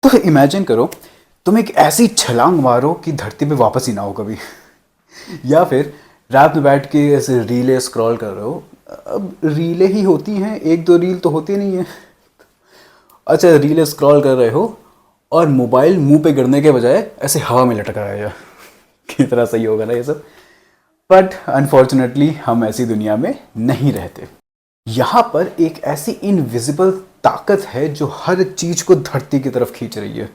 तो इमेजिन करो तुम एक ऐसी छलांग मारो कि धरती पे वापस ही ना हो कभी। या फिर रात में बैठ के ऐसे रीलें स्क्रॉल कर रहे हो। अब रीलें ही होती हैं, एक दो रील तो होती नहीं है। अच्छा, रीलें स्क्रॉल कर रहे हो और मोबाइल मुंह पे गिरने के बजाय ऐसे हवा में लटक रहा है। कितना सही होगा ना ये सब। बट अनफॉर्चुनेटली हम ऐसी दुनिया में नहीं रहते। यहाँ पर एक ऐसी इनविजिबल ताकत है जो हर चीज को धरती की तरफ खींच रही है।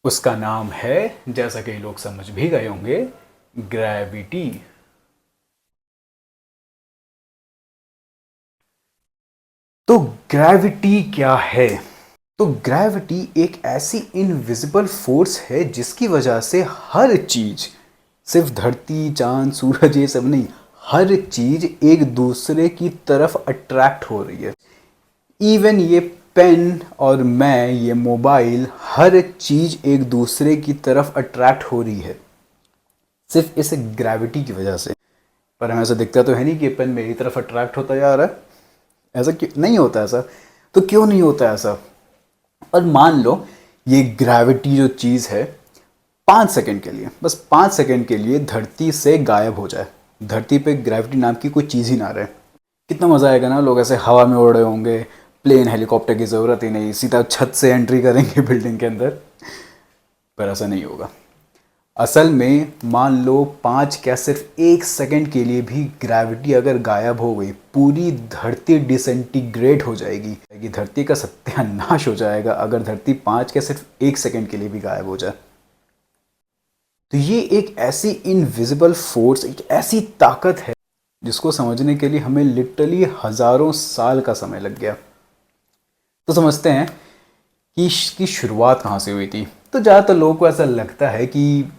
उसका नाम है, जैसा कि लोग समझ भी गए होंगे, ग्रेविटी। तो ग्रेविटी क्या है? तो ग्रेविटी एक ऐसी इनविजिबल फोर्स है जिसकी वजह से हर चीज, सिर्फ धरती चांद सूरज ये सब नहीं, हर चीज एक दूसरे की तरफ अट्रैक्ट हो रही है। इवन ये पेन और मैं, ये मोबाइल, हर चीज एक दूसरे की तरफ अट्रैक्ट हो रही है सिर्फ इस ग्रेविटी की वजह से। पर हमें ऐसा दिखता तो है नहीं कि पेन मेरी तरफ अट्रैक्ट होता जा रहा है। ऐसा क्यों नहीं होता? ऐसा तो क्यों नहीं होता ऐसा? और मान लो ये ग्रेविटी जो चीज़ है 5 सेकंड के लिए, बस 5 सेकंड के लिए धरती से गायब हो जाए, धरती पे ग्रेविटी नाम की कोई चीज़ ही ना रहे, कितना मज़ा आएगा ना। लोग ऐसे हवा में उड़ रहे होंगे, प्लेन हेलीकॉप्टर की ज़रूरत ही नहीं, सीधा छत से एंट्री करेंगे बिल्डिंग के अंदर। पर ऐसा नहीं होगा। असल में मान लो 5 क्या सिर्फ 1 सेकंड के लिए भी ग्रेविटी अगर गायब हो गई, पूरी धरती डिसइंटीग्रेट हो जाएगी। धरती का सत्यानाश हो जाएगा अगर धरती 5 क्या सिर्फ 1 सेकंड के लिए भी गायब हो जाए। तो ये एक ऐसी इनविजिबल फोर्स, एक ऐसी ताकत है जिसको समझने के लिए हमें लिटरली हजारों साल का समय लग गया। तो समझते हैं कि इसकी शुरुआत कहाँ से हुई थी। तो ज़्यादातर लोगों को ऐसा लगता है कि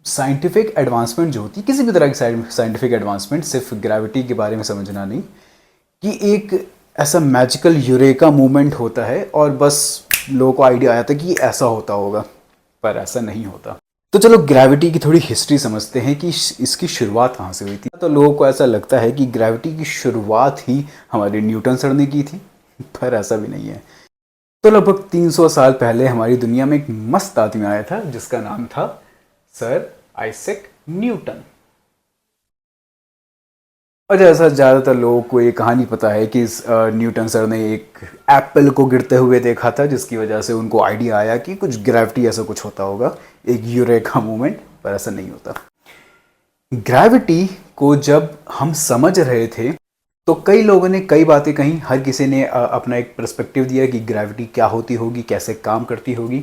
साइंटिफिक एडवांसमेंट जो होती है, किसी भी तरह की साइंटिफिक एडवांसमेंट, सिर्फ ग्रेविटी के बारे में समझना नहीं, कि एक ऐसा मैजिकल यूरेका मूवमेंट होता है और बस लोगों को आइडिया आया था कि ऐसा होता होगा। पर ऐसा नहीं होता। तो चलो ग्रेविटी की थोड़ी हिस्ट्री समझते हैं कि इसकी शुरुआत कहाँ से हुई थी। तो लोगों को ऐसा लगता है कि ग्रेविटी की शुरुआत ही हमारे न्यूटन सर ने की थी, पर ऐसा भी नहीं है। तो लगभग 300 साल पहले हमारी दुनिया में एक मस्त आदमी आया था जिसका नाम था सर आइजैक न्यूटन। और जैसा ज़्यादातर लोगों को ये कहानी पता है कि न्यूटन सर ने एक एप्पल को गिरते हुए देखा था, जिसकी वजह से उनको आइडिया आया कि कुछ ग्रेविटी ऐसा कुछ होता होगा, एक यूरेका मूवमेंट। पर ऐसा नहीं होता। ग्रेविटी को जब हम समझ रहे थे तो कई लोगों ने कई बातें कही, हर किसी ने अपना एक पर्सपेक्टिव दिया कि ग्रेविटी क्या होती होगी, कैसे काम करती होगी।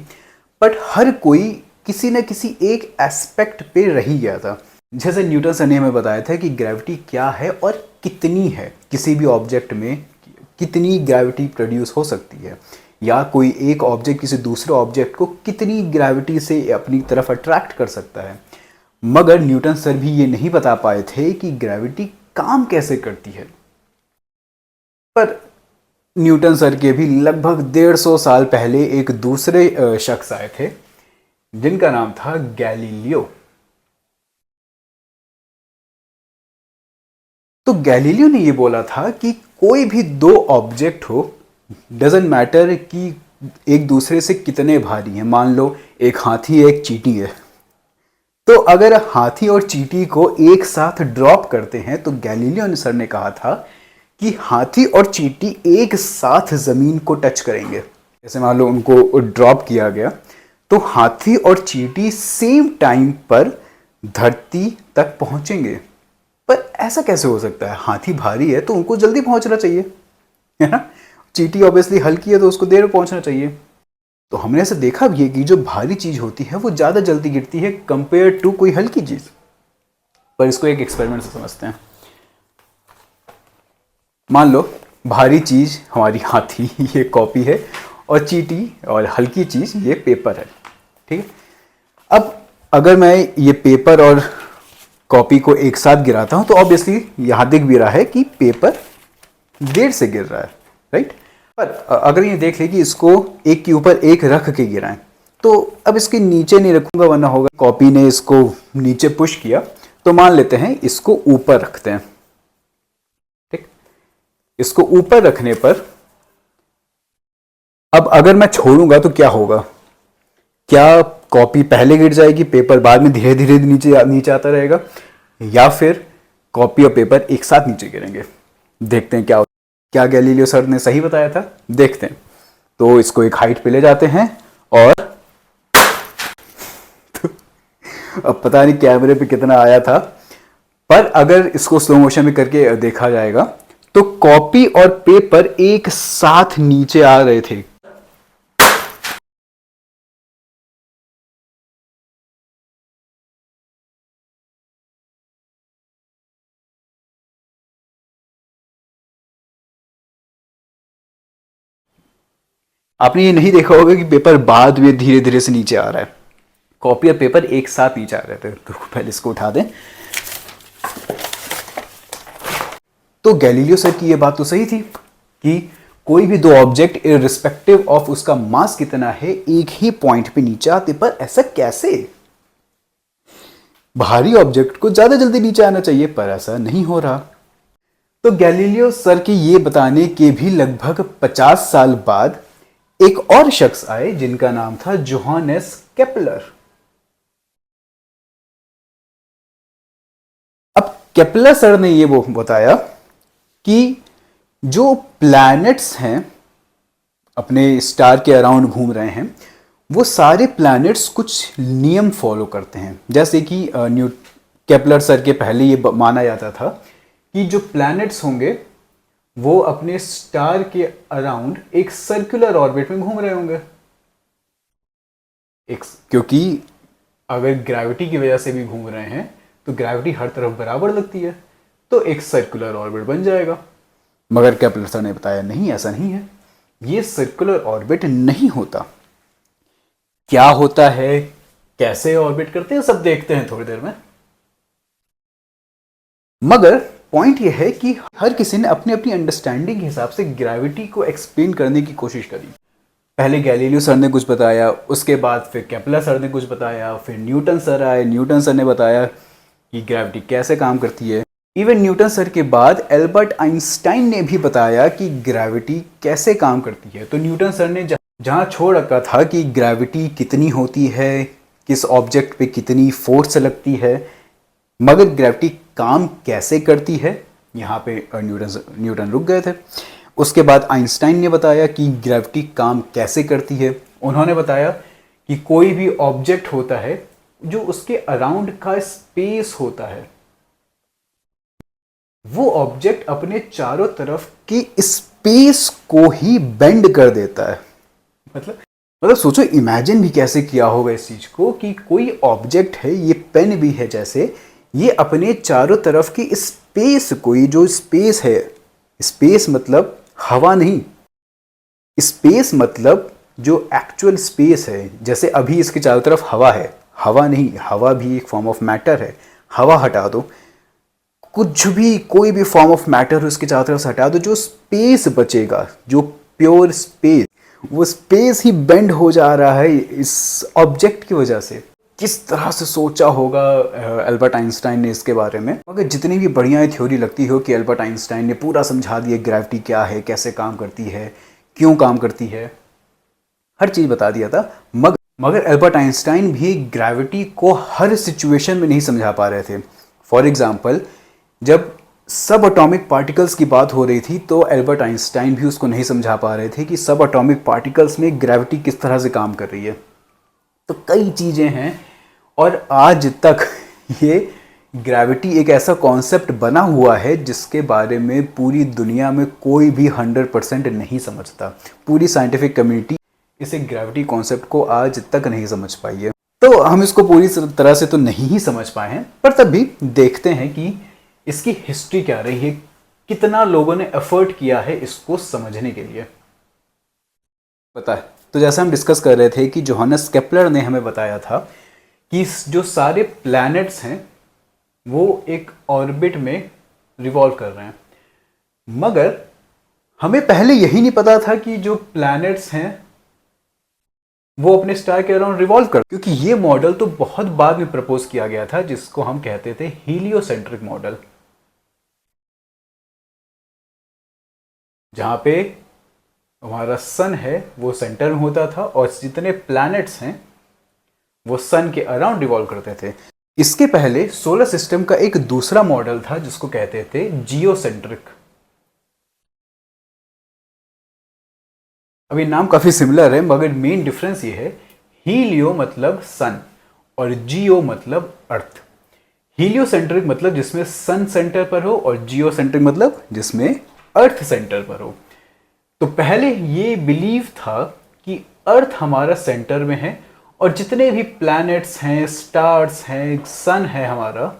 बट हर कोई किसी न किसी एक एस्पेक्ट पे रही गया था। जैसे न्यूटन सर ने हमें बताया था कि ग्रेविटी क्या है और कितनी है, किसी भी ऑब्जेक्ट में कितनी ग्रेविटी प्रोड्यूस हो सकती है, या कोई एक ऑब्जेक्ट किसी दूसरे ऑब्जेक्ट को कितनी ग्रेविटी से अपनी तरफ अट्रैक्ट कर सकता है। मगर न्यूटन सर भी ये नहीं बता पाए थे कि ग्रेविटी काम कैसे करती है। पर न्यूटन सर के भी लगभग 150 साल पहले एक दूसरे शख्स आए थे जिनका नाम था गैलीलियो। तो गैलीलियो ने ये बोला था कि कोई भी दो ऑब्जेक्ट हो, डजेंट मैटर कि एक दूसरे से कितने भारी हैं। मान लो एक हाथी एक चींटी है, तो अगर हाथी और चींटी को एक साथ ड्रॉप करते हैं, तो गैलीलियो सर ने कहा था कि हाथी और चींटी एक साथ जमीन को टच करेंगे। जैसे मान लो उनको ड्रॉप किया गया तो हाथी और चींटी सेम टाइम पर धरती तक पहुंचेंगे। पर ऐसा कैसे हो सकता है? हाथी भारी है तो उनको जल्दी पहुंचना चाहिए, है ना। चींटी ऑब्वियसली हल्की है तो उसको देर में पहुंचना चाहिए। तो हमने ऐसा देखा भी है कि जो भारी चीज होती है वो ज्यादा जल्दी गिरती है कंपेयर टू कोई हल्की चीज। पर इसको एक एक्सपेरिमेंट से समझते हैं। मान लो भारी चीज हमारी हाथी ये कॉपी है, और चींटी और हल्की चीज ये पेपर है, ठीक है। अब अगर मैं ये पेपर और कॉपी को एक साथ गिराता हूं तो ऑब्वियसली यहां दिख भी रहा है कि पेपर देर से गिर रहा है, राइट। पर अगर ये देख ले कि इसको एक के ऊपर एक रख के गिराएं, तो अब इसके नीचे नहीं रखूंगा वरना होगा कॉपी ने इसको नीचे पुश किया, तो मान लेते हैं इसको ऊपर रखते हैं, ठीक। इसको ऊपर रखने पर अब अगर मैं छोड़ूंगा तो क्या होगा? क्या कॉपी पहले गिर जाएगी, पेपर बाद में धीरे धीरे नीचे नीचे आता रहेगा, या फिर कॉपी और पेपर एक साथ नीचे गिरेंगे? देखते हैं क्या गैलीलियो सर ने सही बताया था, देखते हैं। तो इसको एक हाइट पे ले जाते हैं और तो अब पता नहीं कैमरे पे कितना आया था, पर अगर इसको स्लो मोशन में करके देखा जाएगा तो कॉपी और पेपर एक साथ नीचे आ रहे थे। आपने ये नहीं देखा होगा कि पेपर बाद में धीरे धीरे से नीचे आ रहा है, कॉपी और पेपर एक साथ नीचे आ रहे थे। तो पहले इसको उठा दें। तो गैलीलियो सर की ये बात तो सही थी कि कोई भी दो ऑब्जेक्ट इररिस्पेक्टिव ऑफ उसका मास कितना है एक ही पॉइंट पे नीचे आते, पर ऐसा कैसे? भारी ऑब्जेक्ट को ज्यादा जल्दी नीचे आना चाहिए, पर ऐसा नहीं हो रहा। तो गैलीलियो सर के ये बताने के भी लगभग 50 साल बाद एक और शख्स आए जिनका नाम था जोहानेस केपलर। अब केपलर सर ने ये वो बताया कि जो प्लैनेट्स हैं अपने स्टार के अराउंड घूम रहे हैं, वो सारे प्लैनेट्स कुछ नियम फॉलो करते हैं। जैसे कि केपलर सर के पहले ये माना जाता था कि जो प्लैनेट्स होंगे वो अपने स्टार के अराउंड एक सर्कुलर ऑर्बिट में घूम रहे होंगे। क्योंकि अगर ग्रेविटी की वजह से भी घूम रहे हैं तो ग्रेविटी हर तरफ बराबर लगती है, तो एक सर्कुलर ऑर्बिट बन जाएगा। मगर केपलर सर ने बताया नहीं, ऐसा नहीं है, ये सर्कुलर ऑर्बिट नहीं होता। क्या होता है, कैसे ऑर्बिट करते हैं, सब देखते हैं थोड़ी देर में। मगर पॉइंट यह है कि हर किसी ने अपनी अपनी अंडरस्टैंडिंग के हिसाब से ग्रेविटी को एक्सप्लेन करने की कोशिश करी। पहले गैलीलियो सर ने कुछ बताया, उसके बाद फिर केपलर सर ने कुछ बताया, फिर न्यूटन सर आए, न्यूटन सर ने बताया कि ग्रेविटी कैसे काम करती है। इवन न्यूटन सर के बाद एल्बर्ट आइंस्टाइन ने भी बताया कि ग्रेविटी कैसे काम करती है। तो न्यूटन सर ने जहाँ छोड़ रखा था कि ग्रेविटी कितनी होती है, किस ऑब्जेक्ट पे कितनी फोर्स लगती है, मगर ग्रेविटी काम कैसे करती है, यहाँ पे न्यूटन रुक गए थे। उसके बाद आइंस्टाइन ने बताया कि ग्रेविटी काम कैसे करती है। उन्होंने बताया कि कोई भी ऑब्जेक्ट होता है जो उसके अराउंड का स्पेस होता है, वो ऑब्जेक्ट अपने चारों तरफ की स्पेस को ही बेंड कर देता है। मतलब सोचो, इमेजिन भी कैसे किया होगा इस चीज को कि कोई ऑब्जेक्ट है, ये पेन भी है जैसे, ये अपने चारों तरफ की स्पेस को, ये जो स्पेस है, स्पेस मतलब हवा नहीं, स्पेस मतलब जो एक्चुअल स्पेस है, जैसे अभी इसके चारों तरफ हवा है, हवा नहीं, हवा भी एक फॉर्म ऑफ मैटर है, हवा हटा दो, कुछ भी कोई भी फॉर्म ऑफ मैटर उसके चारों तरफ से हटा दो, जो स्पेस बचेगा, जो प्योर स्पेस, वो स्पेस ही बेंड हो जा रहा है इस ऑब्जेक्ट की वजह से। किस तरह से सोचा होगा एल्बर्ट आइंस्टाइन ने इसके बारे में। मगर जितनी भी बढ़िया थ्योरी लगती हो कि एल्बर्ट आइंस्टाइन ने पूरा समझा दिया ग्रेविटी क्या है, कैसे काम करती है, क्यों काम करती है, हर चीज बता दिया था। मगर एल्बर्ट आइंस्टाइन भी ग्रेविटी को हर सिचुएशन में नहीं समझा पा रहे थे। फॉर एग्जाम्पल, जब सब एटॉमिक पार्टिकल्स की बात हो रही थी तो एल्बर्ट आइंस्टाइन भी उसको नहीं समझा पा रहे थे कि सब एटॉमिक पार्टिकल्स में ग्रेविटी किस तरह से काम कर रही है। तो कई चीज़ें हैं, और आज तक ये ग्रेविटी एक ऐसा कॉन्सेप्ट बना हुआ है जिसके बारे में पूरी दुनिया में कोई भी 100% नहीं समझता। पूरी साइंटिफिक कम्युनिटी इसे ग्रेविटी कॉन्सेप्ट को आज तक नहीं समझ पाई है। तो हम इसको पूरी तरह से तो नहीं ही समझ पाए हैं, पर तब भी देखते हैं कि इसकी हिस्ट्री क्या रही है, कितना लोगों ने एफर्ट किया है इसको समझने के लिए। पता है, तो जैसा हम डिस्कस कर रहे थे कि जोहानस केपलर ने हमें बताया था कि जो सारे प्लैनेट्स हैं वो एक ऑर्बिट में रिवॉल्व कर रहे हैं, मगर हमें पहले यही नहीं पता था कि जो प्लैनेट्स हैं वो अपने स्टार के अराउंड रिवॉल्व कर, क्योंकि ये मॉडल तो बहुत बाद में प्रपोज किया गया था, जिसको हम कहते थे हीलियोसेंट्रिक मॉडल, जहां पे हमारा सन है वो सेंटर में होता था और जितने प्लैनेट्स हैं वो सन के अराउंड रिवॉल्व करते थे। इसके पहले सोलर सिस्टम का एक दूसरा मॉडल था जिसको कहते थे जियोसेंट्रिक। अभी नाम काफी सिमिलर है मगर मेन डिफरेंस ये है, हीलियो मतलब सन और जियो मतलब अर्थ। हीलियोसेंट्रिक मतलब जिसमें सन सेंटर पर हो और जियोसेंट्रिक मतलब जिसमें अर्थ सेंटर पर हो। तो पहले ये बिलीव था कि अर्थ हमारा सेंटर में है और जितने भी प्लैनेट्स हैं, स्टार्स हैं, सन है हमारा,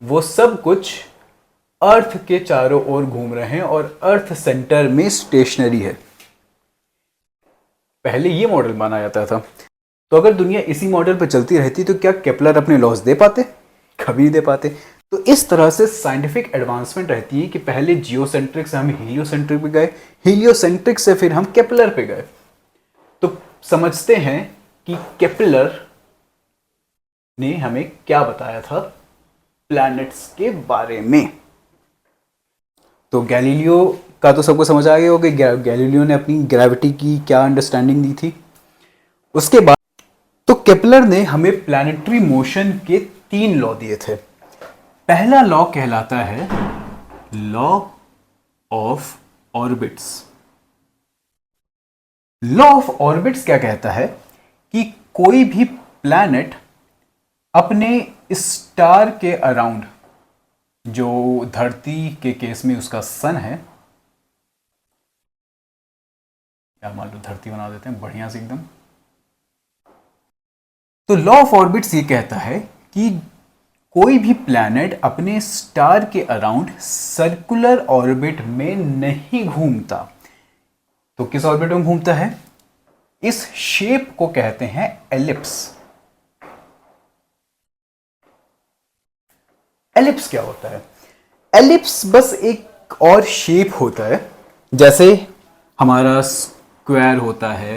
वो सब कुछ अर्थ के चारों ओर घूम रहे हैं और अर्थ सेंटर में स्टेशनरी है। पहले ये मॉडल माना जाता था। तो अगर दुनिया इसी मॉडल पर चलती रहती तो क्या केपलर अपने लॉज दे पाते? कभी नहीं दे पाते। तो इस तरह से साइंटिफिक एडवांसमेंट रहती है कि पहले जियोसेंट्रिक से हम हीलियोसेंट्रिक पे गए, हीलियोसेंट्रिक से फिर हम केपलर पे गए। तो समझते हैं कि केपलर ने हमें क्या बताया था प्लैनेट्स के बारे में। तो गैलीलियो का तो सबको समझ आ गया होगा, गैलीलियो ने अपनी ग्रेविटी की क्या अंडरस्टैंडिंग दी थी। उसके बाद तो केपलर ने हमें प्लैनेटरी मोशन के 3 लॉ दिए थे। पहला लॉ कहलाता है law of orbits. Law of orbits क्या कहता है कि कोई भी प्लैनेट अपने स्टार के अराउंड, जो धरती के केस में उसका सन है, या मान लो धरती बना देते हैं बढ़िया से एकदम। तो लॉ ऑफ ऑर्बिट्स ये कहता है कि कोई भी प्लैनेट अपने स्टार के अराउंड सर्कुलर ऑर्बिट में नहीं घूमता। तो किस ऑर्बिट में घूमता है? इस शेप को कहते हैं एलिप्स। एलिप्स क्या होता है? एलिप्स बस एक और शेप होता है, जैसे हमारा स्क्वायर होता है,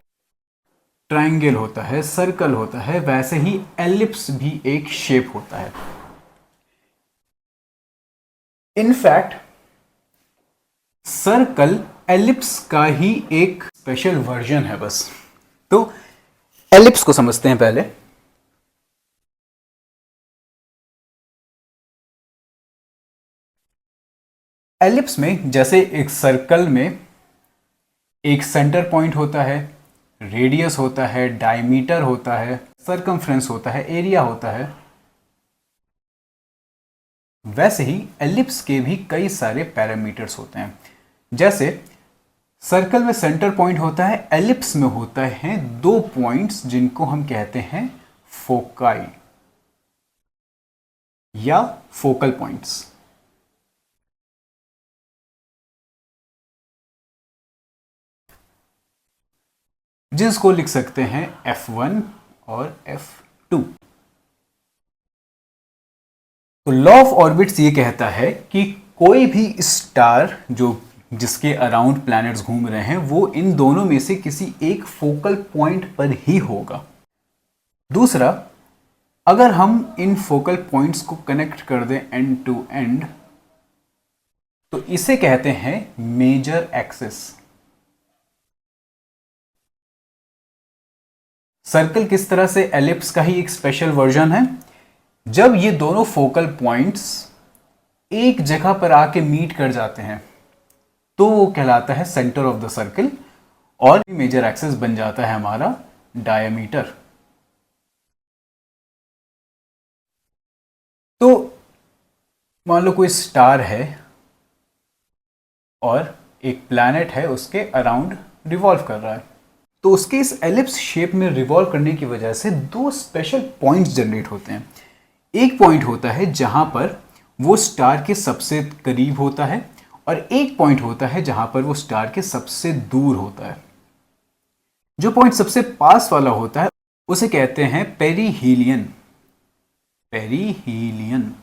ट्रायंगल होता है, सर्कल होता है, वैसे ही एलिप्स भी एक शेप होता है। इनफैक्ट सर्कल एलिप्स का ही एक स्पेशल वर्जन है बस। तो एलिप्स को समझते हैं पहले। एलिप्स में जैसे एक सर्कल में एक सेंटर पॉइंट होता है, रेडियस होता है, डायमीटर होता है, सरकमफ्रेंस होता है, एरिया होता है, वैसे ही एलिप्स के भी कई सारे पैरामीटर्स होते हैं। जैसे सर्कल में सेंटर पॉइंट होता है, एलिप्स में होता है 2 पॉइंट्स जिनको हम कहते हैं फोकाई या फोकल पॉइंट्स। जिसको लिख सकते हैं F1 और F2। तो लॉ ऑफ ऑर्बिट्स ये कहता है कि कोई भी स्टार जो जिसके अराउंड प्लैनेट्स घूम रहे हैं वो इन दोनों में से किसी एक फोकल पॉइंट पर ही होगा। दूसरा, अगर हम इन फोकल पॉइंट्स को कनेक्ट कर दें एंड टू एंड तो इसे कहते हैं मेजर एक्सिस। सर्कल किस तरह से एलिप्स का ही एक स्पेशल वर्जन है। जब ये दोनों फोकल पॉइंट्स एक जगह पर आके मीट कर जाते हैं तो वो कहलाता है सेंटर ऑफ द सर्कल और मेजर एक्सिस बन जाता है हमारा डायमीटर। तो मान लो कोई स्टार है और एक प्लैनेट है उसके अराउंड रिवॉल्व कर रहा है, तो उसके इस एलिप्स शेप में रिवॉल्व करने की वजह से 2 स्पेशल पॉइंट्स जनरेट होते हैं। एक पॉइंट होता है जहां पर वो स्टार के सबसे करीब होता है और एक पॉइंट होता है जहां पर वो स्टार के सबसे दूर होता है। जो पॉइंट सबसे पास वाला होता है उसे कहते हैं पेरीहीलियन। पेरीहीलियन।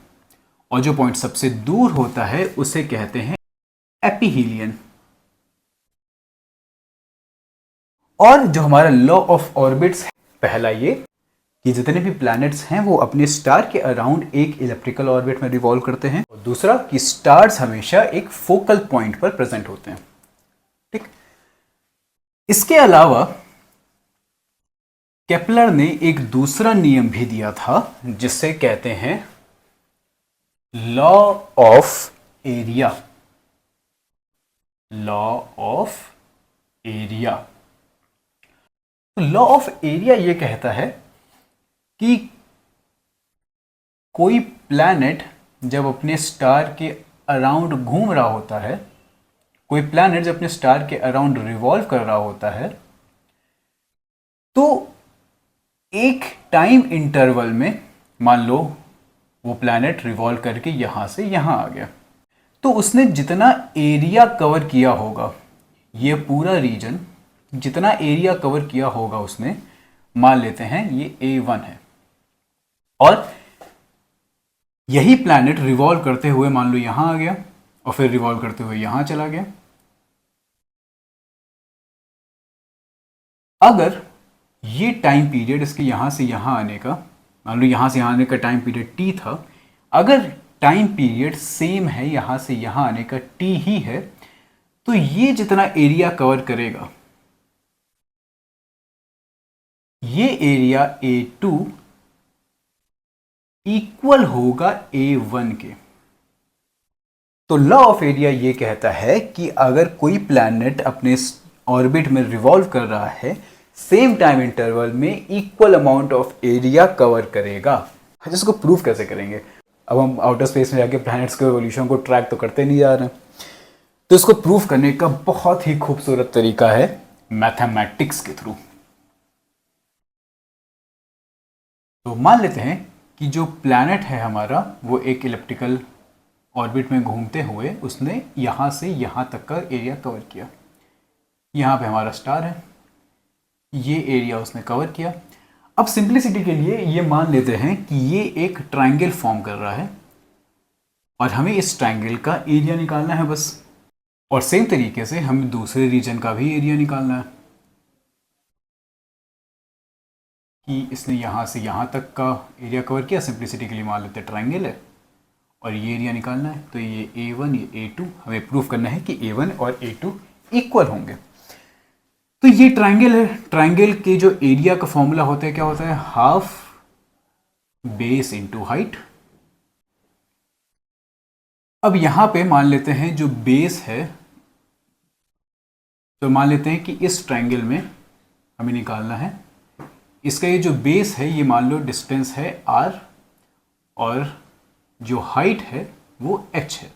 और जो पॉइंट सबसे दूर होता है उसे कहते हैं एपीहीलियन। और जो हमारा लॉ ऑफ ऑर्बिट्स है, पहला ये कि जितने भी प्लैनेट्स हैं वो अपने स्टार के अराउंड एक इलेप्टिकल ऑर्बिट में रिवॉल्व करते हैं, और दूसरा कि स्टार्स हमेशा एक फोकल पॉइंट पर प्रेजेंट होते हैं। ठीक। इसके अलावा केपलर ने एक दूसरा नियम भी दिया था जिसे कहते हैं law of area. Law of area. Law of area ये कहता है कि कोई प्लैनेट जब अपने स्टार के अराउंड घूम रहा होता है, कोई प्लैनेट जब अपने स्टार के अराउंड रिवॉल्व कर रहा होता है, तो एक टाइम इंटरवल में मान लो वो प्लैनेट रिवॉल्व करके यहां से यहां आ गया, तो उसने जितना एरिया कवर किया होगा, ये पूरा रीजन जितना एरिया कवर किया होगा उसने, मान लेते हैं ये A1 है, और यही प्लैनेट रिवॉल्व करते हुए मान लो यहां आ गया और फिर रिवॉल्व करते हुए यहां चला गया। अगर ये टाइम पीरियड इसके यहां से यहां आने का, मान लो यहां से यहां आने का टाइम पीरियड T था, अगर टाइम पीरियड सेम है यहां से यहां आने का T ही है, तो ये जितना एरिया कवर करेगा, ये एरिया A2 इक्वल होगा A1 के। तो लॉ ऑफ एरिया ये कहता है कि अगर कोई प्लैनेट अपने ऑर्बिट में रिवॉल्व कर रहा है, सेम टाइम इंटरवल में equal amount of area cover करेगा। इसको प्रूफ कैसे करेंगे? अब हम आउटर स्पेस में जाके प्लैनेट्स के एवोल्यूशन को ट्रैक तो करते नहीं जा रहे हैं, तो इसको प्रूफ करने का बहुत ही खूबसूरत तरीका है मैथमेटिक्स के थ्रू। तो मान लेते हैं कि जो प्लैनेट है हमारा वो एक इलिप्टिकल ऑर्बिट में घूमते हुए उसने यहाँ से यहाँ तक का एरिया कवर किया। यहाँ पे हमारा स्टार है, ये एरिया उसने कवर किया। अब सिंप्लिसिटी के लिए ये मान लेते हैं कि ये एक ट्रायंगल फॉर्म कर रहा है और हमें इस ट्रायंगल का एरिया निकालना है बस। और सेम तरीके से हमें दूसरे रीजन का भी एरिया निकालना है कि इसने यहाँ से यहाँ तक का एरिया कवर किया। सिंप्लिसिटी के लिए मान लेते हैं ट्रायंगल है और ये एरिया निकालना है, तो ये A1 ये A2, हमें प्रूफ करना है कि A1 और A2 इक्वल होंगे। तो ये ट्रायंगल है, ट्रायंगल के जो एरिया का फॉर्मूला होता है क्या होता है? Half base into height. अब यहां पे मान लेते हैं जो बेस है, तो मान लेते हैं कि इस ट्रायंगल में हमें निकालना है, इसका ये जो बेस है ये मान लो डिस्टेंस है r और जो हाइट है वो h है।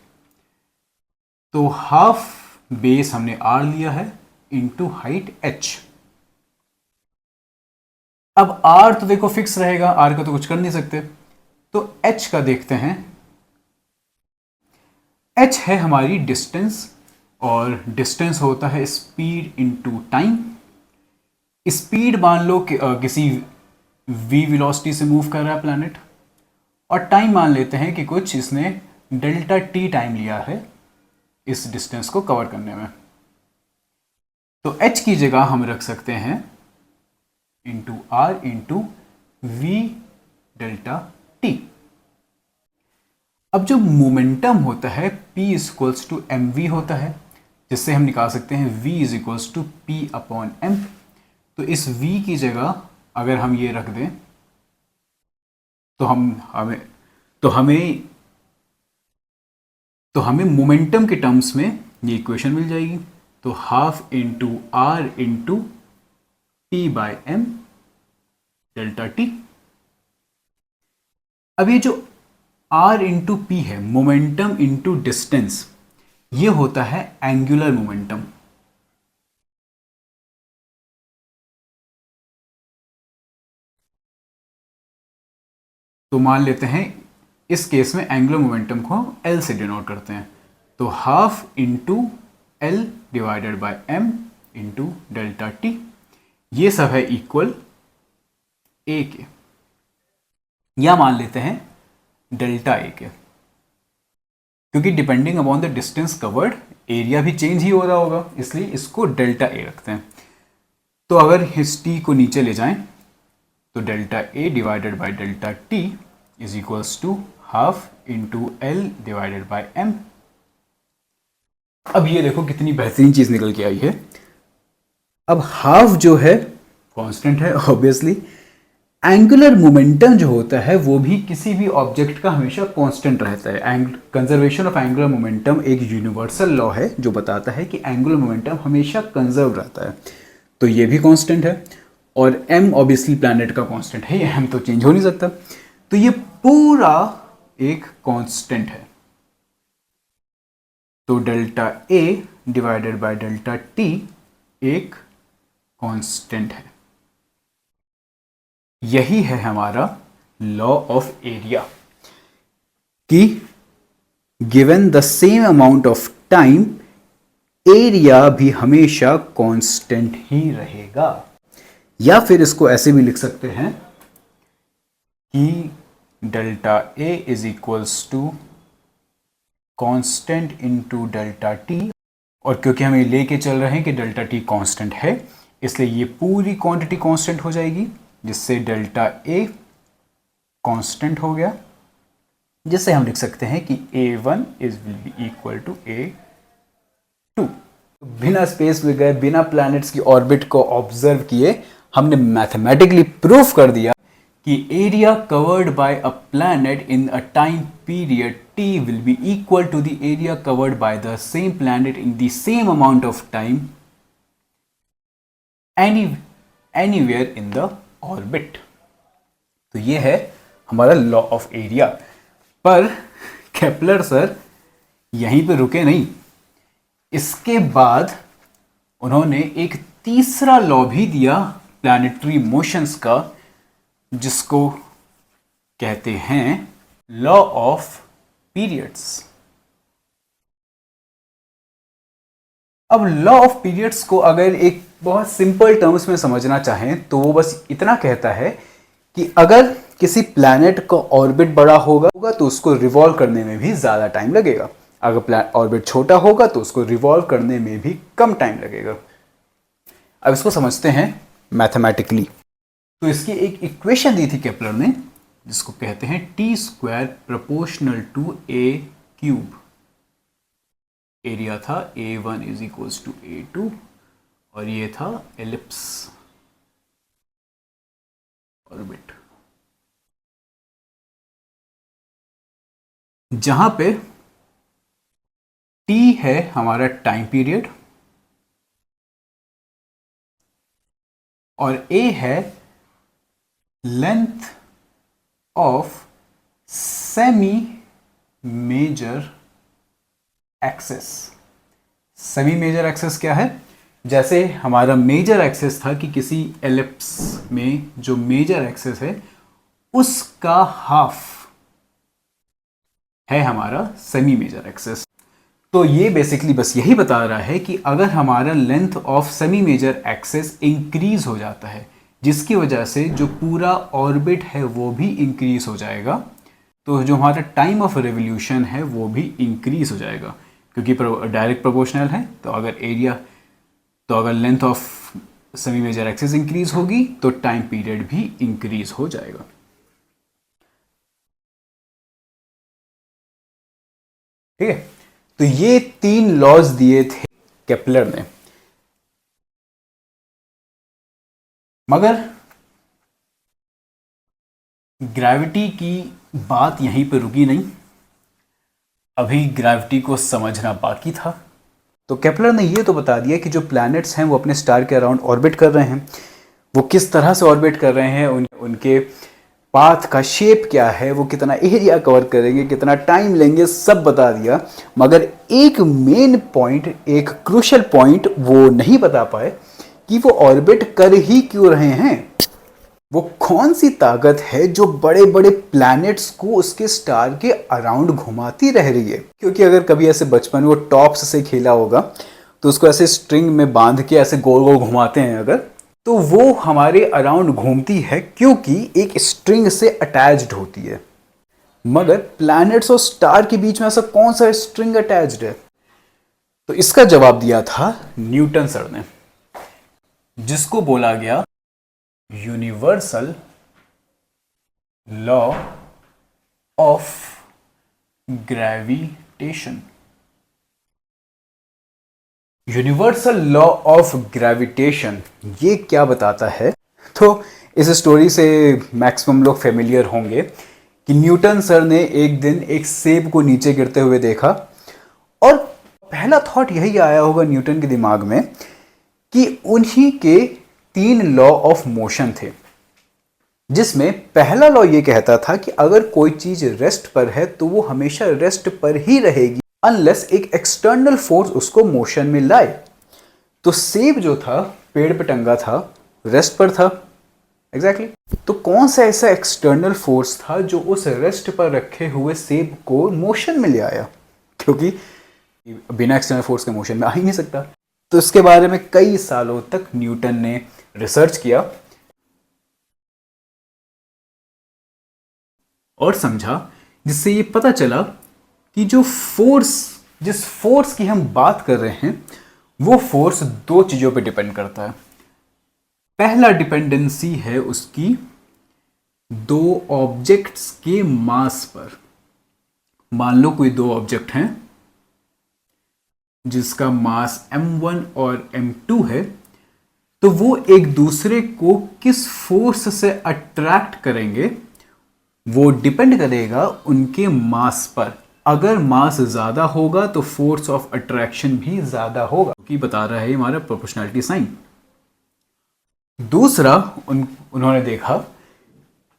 तो हाफ बेस हमने r लिया है इंटू हाइट h। अब r तो देखो फिक्स रहेगा, r का तो कुछ कर नहीं सकते, तो h का देखते हैं। h है हमारी डिस्टेंस और डिस्टेंस होता है स्पीड इंटू टाइम। स्पीड मान लो कि किसी v वेलोसिटी से मूव कर रहा है प्लैनेट, और टाइम मान लेते हैं कि कुछ इसने डेल्टा t टाइम लिया है इस डिस्टेंस को कवर करने में। तो h की जगह हम रख सकते हैं into r into we delta t। अब जो मोमेंटम होता है p इक्वल्स टू mv होता है, जिससे हम निकाल सकते हैं v is equals to p upon m। तो इस v की जगह अगर हम ये रख दें तो हमें मोमेंटम के टर्म्स में ये इक्वेशन मिल जाएगी। तो half into R into P by M delta T. अब ये जो r इंटू पी है, मोमेंटम इंटू डिस्टेंस, ये होता है एंगुलर मोमेंटम। तो मान लेते हैं इस केस में एंगुलर मोमेंटम को L से डिनोट करते हैं, तो half into L divided by m into delta T. ये सब है इक्वल A के, या मान लेते हैं डेल्टा A के, क्योंकि depending upon the distance covered area भी चेंज ही हो रहा होगा, इसलिए इसको डेल्टा A रखते हैं। तो अगर इस t को नीचे ले जाएं तो delta A divided by delta t is equals to half into L divided by m। अब ये देखो कितनी बेहतरीन चीज निकल के आई है। अब हाफ जो है कांस्टेंट है ऑब्वियसली। एंगुलर मोमेंटम जो होता है वो भी किसी भी ऑब्जेक्ट का हमेशा कांस्टेंट रहता है। कंजर्वेशन ऑफ एंगुलर मोमेंटम एक यूनिवर्सल लॉ है जो बताता है कि एंगुलर मोमेंटम हमेशा कंजर्व रहता है, तो ये भी कांस्टेंट है। और m ऑब्वियसली प्लैनेट का कांस्टेंट है, ये m तो चेंज हो नहीं सकता, तो ये पूरा एक कांस्टेंट है। तो delta a divided by delta t एक कांस्टेंट है। यही है हमारा लॉ ऑफ एरिया कि given the same amount of time area भी हमेशा कांस्टेंट ही रहेगा। या फिर इसको ऐसे भी लिख सकते हैं कि delta A is equals to constant into delta T, और क्योंकि हम ये लेके चल रहे हैं कि डेल्टा टी कांस्टेंट है, इसलिए ये पूरी क्वांटिटी कांस्टेंट हो जाएगी, जिससे डेल्टा ए कांस्टेंट हो गया, जिससे हम लिख सकते हैं कि A1 is will be equal to A2। बिना स्पेस में गए, बिना प्लैनेट्स की ऑर्बिट को ऑब्जर्व किए, हमने मैथमेटिकली प्रूफ कर दिया कि area covered by a planet in a time period t will be equal to the area covered by the same planet in the same amount of time anywhere in the orbit। तो ये है हमारा law of area. पर Kepler sir यहीं पे रुके नहीं, इसके बाद उन्होंने एक तीसरा लॉ भी दिया प्लैनेटरी मोशंस का, जिसको कहते हैं लॉ ऑफ पीरियड्स। अब लॉ ऑफ पीरियड्स को अगर एक बहुत सिंपल टर्म्स में समझना चाहें तो वो बस इतना कहता है कि अगर किसी प्लैनेट का ऑर्बिट बड़ा होगा तो उसको रिवॉल्व करने में भी ज़्यादा टाइम लगेगा, अगर ऑर्बिट छोटा होगा तो उसको रिवॉल्व करने में भी कम टाइम लगेगा। अब इसको समझते हैं मैथमेटिकली। तो इसकी एक इक्वेशन दी थी केपलर ने, जिसको कहते हैं T square proportional to A cube. Area था A1 is equals to A2 और ये था एलिप्स ऑर्बिट, जहां पे T है हमारा टाइम पीरियड और A है length of semi major axis. Semi major axis क्या है? जैसे हमारा मेजर एक्सेस था कि किसी एलिप्स में जो मेजर एक्सेस है उसका हाफ है हमारा सेमी मेजर एक्सेस। तो ये बेसिकली बस यही बता रहा है कि अगर हमारा length of semi major axis increase हो जाता है, जिसकी वजह से जो पूरा ऑर्बिट है वो भी इंक्रीज हो जाएगा, तो जो हमारा टाइम ऑफ रेवोल्यूशन है वो भी इंक्रीज हो जाएगा, क्योंकि डायरेक्ट प्रोपोर्शनल है। तो अगर length of semi major axis increase होगी तो टाइम पीरियड भी इंक्रीज हो जाएगा। ठीक है, तो ये 3 लॉज दिए थे केपलर ने। मगर ग्रेविटी की बात यहीं पर रुकी नहीं, अभी ग्रेविटी को समझना बाकी था। तो केपलर ने ये तो बता दिया कि जो प्लैनेट्स हैं वो अपने स्टार के अराउंड ऑर्बिट कर रहे हैं, वो किस तरह से ऑर्बिट कर रहे हैं, उनके पाथ का शेप क्या है, वो कितना एरिया कवर करेंगे, कितना टाइम लेंगे, सब बता दिया। मगर एक मेन पॉइंट, एक क्रूशियल पॉइंट वो नहीं बता पाए कि वो ऑर्बिट कर ही क्यों रहे हैं। वो कौन सी ताकत है जो बड़े बड़े प्लैनेट्स को उसके स्टार के अराउंड घुमाती रह रही है? क्योंकि अगर कभी ऐसे बचपन में वो टॉप्स से खेला होगा तो उसको ऐसे स्ट्रिंग में बांध के ऐसे गोल गोल घुमाते हैं अगर, तो वो हमारे अराउंड घूमती है क्योंकि एक स्ट्रिंग से अटैच्ड होती है। मगर प्लैनेट्स और स्टार के बीच में ऐसा कौन सा स्ट्रिंग अटैच्ड है? तो इसका जवाब दिया था न्यूटन सर ने, जिसको बोला गया universal law of gravitation. Universal law of gravitation ये क्या बताता है तो इस स्टोरी से मैक्सिमम लोग फेमिलियर होंगे कि न्यूटन सर ने एक दिन एक सेब को नीचे गिरते हुए देखा और पहला थॉट यही आया होगा न्यूटन के दिमाग में कि उन्हीं के 3 लॉ ऑफ मोशन थे, जिसमें पहला लॉ ये कहता था कि अगर कोई चीज रेस्ट पर है तो वो हमेशा रेस्ट पर ही रहेगी अनलेस एक एक्सटर्नल फोर्स उसको मोशन में लाए। तो सेब जो था पेड़ पे टंगा था, रेस्ट पर था। एग्जैक्टली तो कौन सा ऐसा एक्सटर्नल फोर्स था जो उस रेस्ट पर रखे हुए सेब को मोशन में ले आया, क्योंकि बिना एक्सटर्नल फोर्स के मोशन में आ ही नहीं सकता। तो इसके बारे में कई सालों तक न्यूटन ने रिसर्च किया और समझा, जिससे ये पता चला कि जिस फोर्स की हम बात कर रहे हैं वो फोर्स 2 चीजों पे डिपेंड करता है। पहला डिपेंडेंसी है उसकी 2 ऑब्जेक्ट्स के मास पर। मान लो कोई 2 ऑब्जेक्ट हैं जिसका मास m1 और m2 है, तो वो एक दूसरे को किस फोर्स से अट्रैक्ट करेंगे वो डिपेंड करेगा उनके मास पर। अगर मास ज्यादा होगा तो फोर्स ऑफ अट्रैक्शन भी ज्यादा होगा, क्योंकि बता रहा है हमारा प्रोपोर्शनैलिटी साइन। दूसरा उन्होंने देखा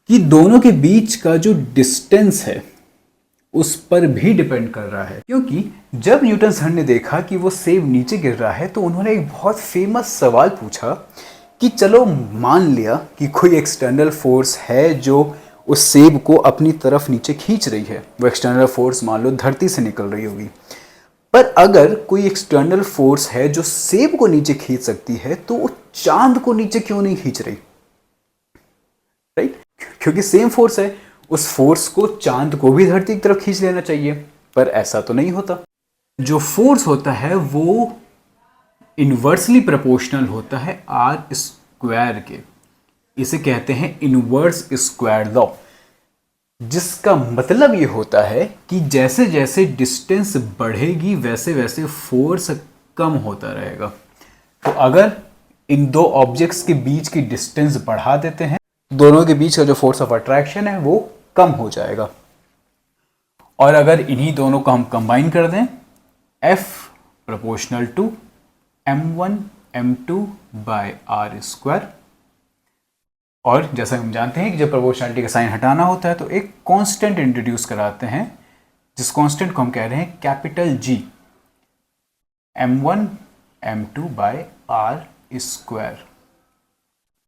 कि दोनों के बीच का जो डिस्टेंस है उस पर भी डिपेंड कर रहा है, क्योंकि जब न्यूटन सर ने देखा कि वो सेब नीचे गिर रहा है तो उन्होंने एक बहुत फेमस सवाल पूछा कि चलो मान लिया कि कोई एक्सटर्नल फोर्स है जो उस सेब को अपनी तरफ नीचे खींच रही है। वो एक्सटर्नल फोर्स मान लो धरती से निकल रही होगी, पर अगर कोई एक्सटर्नल फोर्स है जो सेब को नीचे खींच सकती है तो वो चांद को नीचे क्यों नहीं खींच रही? राइट, क्योंकि सेम फोर्स है, उस फोर्स को चांद को भी धरती की तरफ खींच लेना चाहिए, पर ऐसा तो नहीं होता। जो फोर्स होता है वो इनवर्सली प्रोपोर्शनल होता है आर स्क्वायर के। इसे कहते हैं इनवर्स स्क्वायर लॉ, जिसका मतलब ये होता है कि जैसे जैसे डिस्टेंस बढ़ेगी वैसे वैसे फोर्स कम होता रहेगा। तो अगर इन 2 ऑब्जेक्ट्स के बीच की डिस्टेंस बढ़ा देते हैं, दोनों के बीच का जो फोर्स ऑफ अट्रैक्शन है वो कम हो जाएगा। और अगर इन्हीं दोनों को हम कंबाइन कर दें, F proportional to m1 m2 by R square, और जैसा हम जानते हैं कि जब प्रोपोर्शनैलिटी का साइन हटाना होता है तो एक कांस्टेंट इंट्रोड्यूस कराते हैं, जिस कांस्टेंट को हम कह रहे हैं capital G, m1 m2 by R square.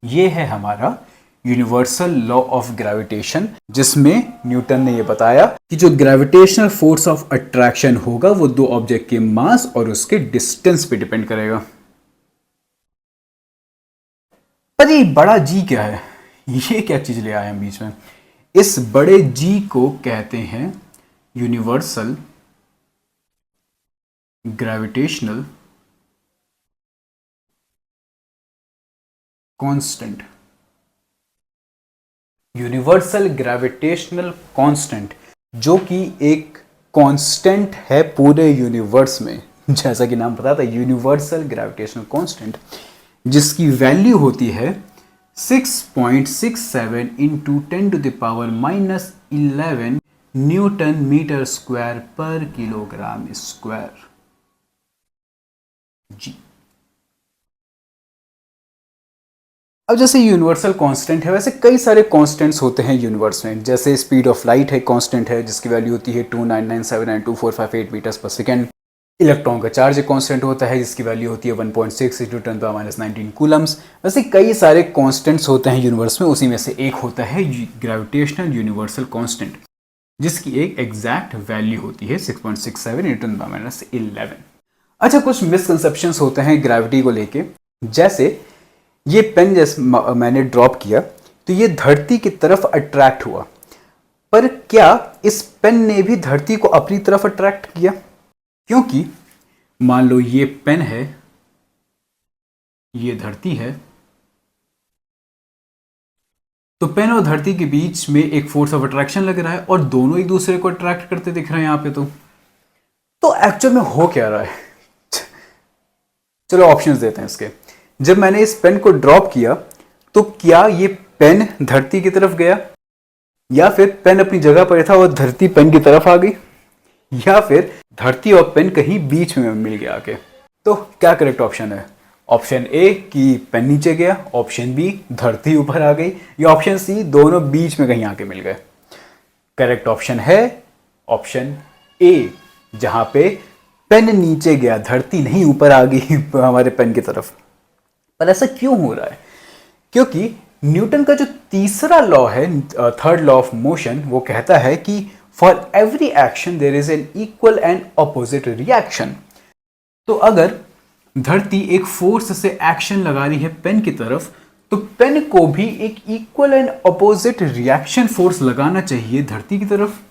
ये है हमारा यूनिवर्सल लॉ ऑफ ग्रेविटेशन, जिसमें न्यूटन ने यह बताया कि जो ग्रेविटेशनल फोर्स ऑफ अट्रैक्शन होगा वो 2 ऑब्जेक्ट के मास और उसके डिस्टेंस पे डिपेंड करेगा। पर ये बड़ा जी क्या है? ये क्या चीज ले आए हम बीच में? इस बड़े जी को कहते हैं universal gravitational constant. Universal gravitational constant, जो कि एक कांस्टेंट है पूरे यूनिवर्स में, जैसा कि नाम बताता है यूनिवर्सल ग्रेविटेशनल कांस्टेंट, जिसकी वैल्यू होती है 6.67 इंटू 10⁻⁻11 न्यूटन मीटर स्क्वायर पर किलोग्राम स्क्वायर जी। अब जैसे यूनिवर्सल कांस्टेंट है, वैसे कई सारे कांस्टेंट्स होते हैं यूनिवर्स में। जैसे स्पीड ऑफ लाइट है, कांस्टेंट है, जिसकी वैल्यू होती है 299792458 मीटर्स पर सेकेंड। इलेक्ट्रॉन का चार्ज कांस्टेंट होता है, जिसकी वैल्यू होती है 1.6 इंटू 10⁻⁻19 कूलम्स। वैसे कई सारे कांस्टेंट्स होते हैं यूनिवर्स में, उसी में से एक होता है ग्रेविटेशनल यूनिवर्सल कांस्टेंट, जिसकी एक एग्जैक्ट वैल्यू होती है 6.67 इंटू 10⁻11। अच्छा, कुछ मिसकंसेप्शंस होते हैं ग्रेविटी को लेके। जैसे ये पेन जैसे मैंने ड्रॉप किया तो ये धरती की तरफ अट्रैक्ट हुआ, पर क्या इस पेन ने भी धरती को अपनी तरफ अट्रैक्ट किया? क्योंकि मान लो ये पेन है, ये धरती है, तो पेन और धरती के बीच में एक फोर्स ऑफ अट्रैक्शन लग रहा है और दोनों एक दूसरे को अट्रैक्ट करते दिख रहे हैं यहां पे। तो एक्चुअल में हो क्या रहा है? चलो ऑप्शंस देते हैं इसके। जब मैंने इस पेन को ड्रॉप किया तो क्या ये पेन धरती की तरफ गया, या फिर पेन अपनी जगह पर था और धरती पेन की तरफ आ गई, या फिर धरती और पेन कहीं बीच में मिल गया आके? तो क्या करेक्ट ऑप्शन है? ऑप्शन ए कि पेन नीचे गया, ऑप्शन बी धरती ऊपर आ गई, या ऑप्शन सी दोनों बीच में कहीं आके मिल गए? करेक्ट ऑप्शन है ऑप्शन ए, जहां पे पेन नीचे गया, धरती नहीं ऊपर आ गई हमारे पेन की तरफ। पर ऐसा क्यों हो रहा है? क्योंकि न्यूटन का जो तीसरा लॉ है, थर्ड लॉ ऑफ मोशन, वो कहता है कि for every action there is an equal and opposite reaction. तो अगर धरती एक फोर्स से एक्शन लगा रही है पेन की तरफ, तो पेन को भी एक equal and opposite reaction force लगाना चाहिए धरती की तरफ।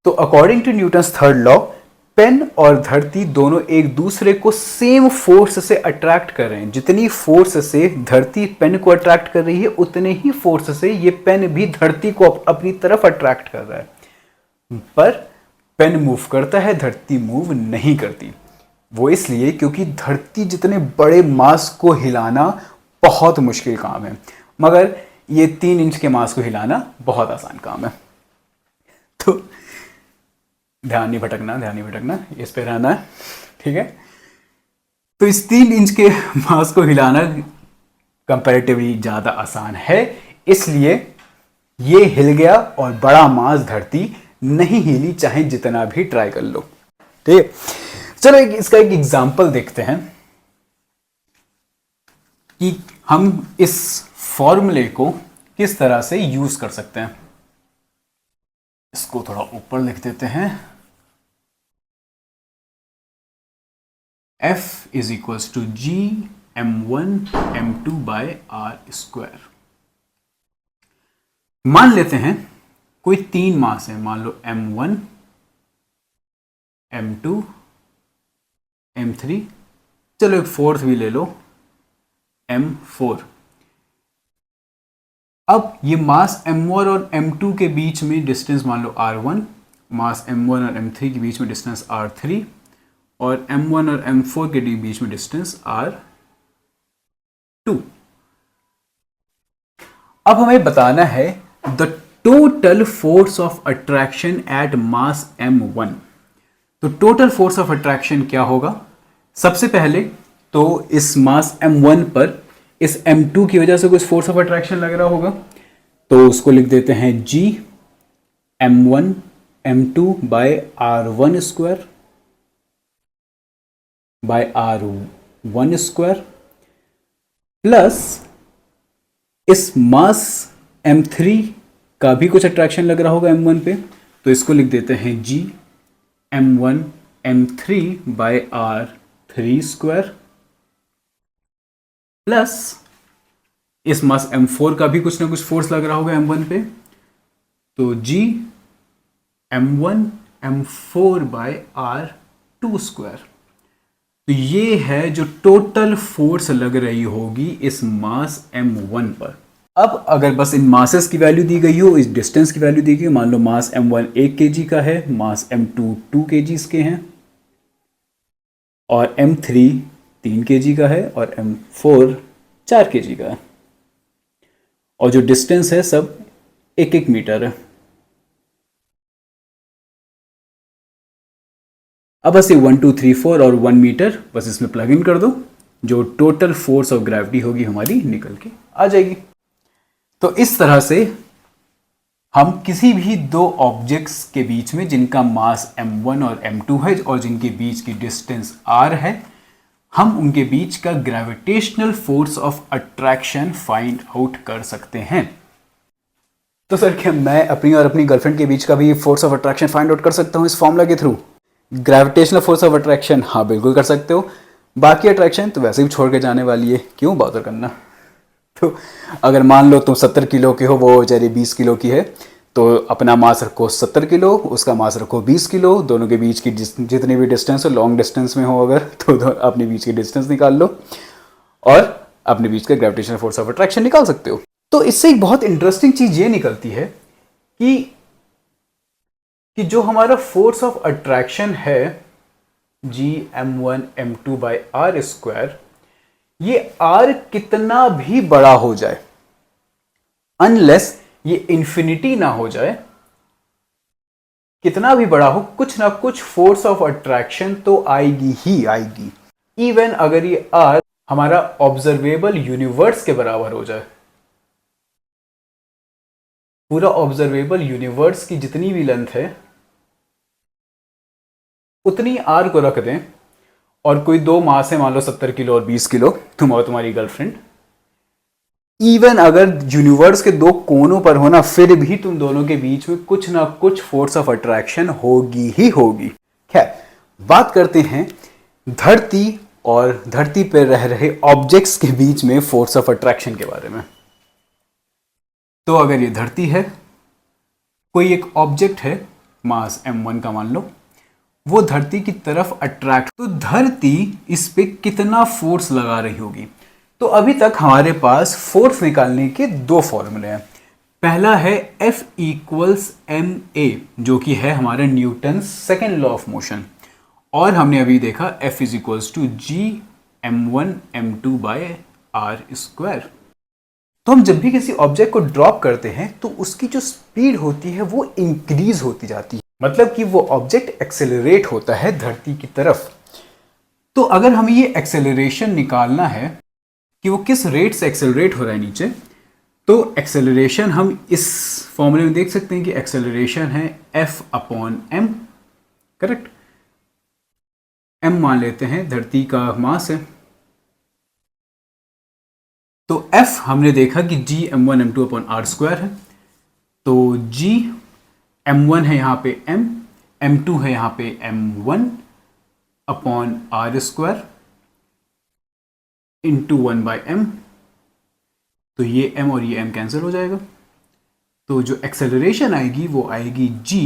तो according to Newton's third law, pen और धरती दोनों एक दूसरे को सेम फोर्स से अट्रैक्ट कर रहे हैं। जितनी फोर्स से धरती पेन को अट्रैक्ट कर रही है, उतने ही फोर्स से ये पेन भी धरती को अपनी तरफ अट्रैक्ट कर रहा है। पर पेन मूव करता है, धरती मूव नहीं करती। वो इसलिए क्योंकि धरती जितने बड़े मास को हिलाना बहुत मुश्किल काम है, मगर ये 3 इंच के मास को हिलाना बहुत आसान काम है। तो ध्यान नहीं भटकना, इस पे रहना है, ठीक है? तो इस 3 इंच के मास को हिलाना कंपैरेटिवली ज्यादा आसान है, इसलिए ये हिल गया और बड़ा मास धरती नहीं हिली, चाहे जितना भी ट्राई कर लो। ठीक है, चलो इसका एक एग्जांपल देखते हैं कि हम इस फॉर्मूले को किस तरह से यूज कर सकते हैं। इसको थोड़ा ऊपर लिख देते हैं। F is equals to G m1 m2 by R square. मान लेते हैं कोई 3 मास है, मान लो m1 m2 m3, चलो एक फोर्थ भी ले लो m4। अब ये मास m1 और m2 के बीच में डिस्टेंस मान लो r1, मास m1 और m3 के बीच में डिस्टेंस r3, और m1 और m4 के बीच में डिस्टेंस r2। अब हमें बताना है the total force of attraction at mass m1। तो टोटल फोर्स ऑफ अट्रैक्शन क्या होगा? सबसे पहले तो इस मास m1 पर इस m2 की वजह से कुछ फोर्स ऑफ अट्रैक्शन लग रहा होगा, तो उसको लिख देते हैं g m1 m2 by r1 square by r1 square, plus इस मास m3 का भी कुछ अट्रैक्शन लग रहा होगा m1 पे, तो इसको लिख देते हैं g m1 m3 bye r3 square, plus इस मास m4 का भी कुछ ना कुछ फोर्स लग रहा होगा m1 पे, तो g m1 m4 bye r2 square. तो ये है जो टोटल फोर्स लग रही होगी इस मास m1 पर। अब अगर बस इन मासेस की वैल्यू दी गई हो, इस डिस्टेंस की वैल्यू दी गई हो, मान लो मास m1 1 kg का है, मास m2 2 kg के हैं, और m3 3 kg का है, और m4 4 kg का है, और जो डिस्टेंस है सब 1-1 मीटर है। अब बस ये 1 2 3 4 और 1 मीटर बस इसमें प्लग इन कर दो, जो टोटल फोर्स ऑफ ग्रेविटी होगी हमारी निकल के आ जाएगी। तो इस तरह से हम किसी भी 2 ऑब्जेक्ट्स के बीच में जिनका मास m1 और m2 है और जिनके बीच की डिस्टेंस r है, हम उनके बीच का gravitational force of attraction find out कर सकते हैं। तो सर क्या मैं अपनी और अपनी गर्लफ्रेंड के बीच का भी force of attraction find out कर सकता हूँ इस फॉर्मूला के through? Gravitational force of attraction, हाँ बिल्कुल कर सकते हो। बाकी अट्रैक्शन तो वैसे भी छोड़ के जाने वाली है, क्यों बॉदर करना। तो अगर मान लो तुम 70 किलो के हो, वो बेचारी 20 किलो की है, तो अपना मास रखो 70 किलो, उसका मास रखो 20 किलो, दोनों के बीच की जितनी भी डिस्टेंस हो, लॉन्ग डिस्टेंस में हो अगर, तो अपने बीच की डिस्टेंस निकाल लो और अपने बीच का ग्रेविटेशनल फोर्स ऑफ अट्रैक्शन निकाल सकते हो। तो इससे एक बहुत इंटरेस्टिंग चीज ये निकलती है कि जो हमारा फोर्स ऑफ अट्रैक्शन है g m1 m2 by r square, ये आर कितना भी बड़ा हो जाए, अनलेस ये इंफिनिटी ना हो जाए, कितना भी बड़ा हो, कुछ ना कुछ फोर्स ऑफ अट्रैक्शन तो आएगी ही आएगी। इवन अगर ये आर हमारा ऑब्जर्वेबल यूनिवर्स के बराबर हो जाए, पूरा ऑब्जर्वेबल यूनिवर्स की जितनी भी लेंथ है उतनी आर को रख दें, और कोई दो मास है, मान लो 70 किलो और 20 किलो, तुम और तुम्हारी गर्लफ्रेंड, इवन अगर यूनिवर्स के दो कोनों पर होना, फिर भी तुम दोनों के बीच में कुछ ना कुछ फोर्स ऑफ अट्रैक्शन होगी ही होगी। खैर, बात करते हैं धरती और धरती पर रह रहे ऑब्जेक्ट्स के बीच में फोर्स ऑफ अट्रैक्शन के बारे में। तो अगर ये धरती है, कोई एक ऑब्जेक्ट है मास m1 का मान लो, वो धरती की तरफ अट्रैक्ट, तो धरती इस पे कितना फोर्स लगा रही होगी। तो अभी तक हमारे पास फोर्स निकालने के दो फॉर्मूले हैं। पहला है F इक्वल्स एम ए, जो कि है हमारा Newton second law of motion, और हमने अभी देखा F is equals to G m1 m2 by R square. तो हम जब भी किसी ऑब्जेक्ट को ड्रॉप करते हैं तो उसकी जो स्पीड होती है वो इंक्रीज होती जाती है, मतलब कि वो ऑब्जेक्ट एक्सेलरेट होता है धरती की तरफ। तो अगर हमें ये एक्सेलरेशन निकालना है कि वो किस रेट से एक्सेलरेट हो रहा है नीचे, तो एक्सेलरेशन हम इस फॉर्मूले में देख सकते हैं कि एक्सेलरेशन है F upon m, correct. m मान लेते हैं धरती का मास है, तो F हमने देखा कि G m1 m2 upon R square है, तो G m1 है यहाँ पे m, m2 है यहाँ पे m1 upon R square into 1 by m, तो ये m और ये m कैंसिल हो जाएगा। तो जो एक्सेलरेशन आएगी वो आएगी G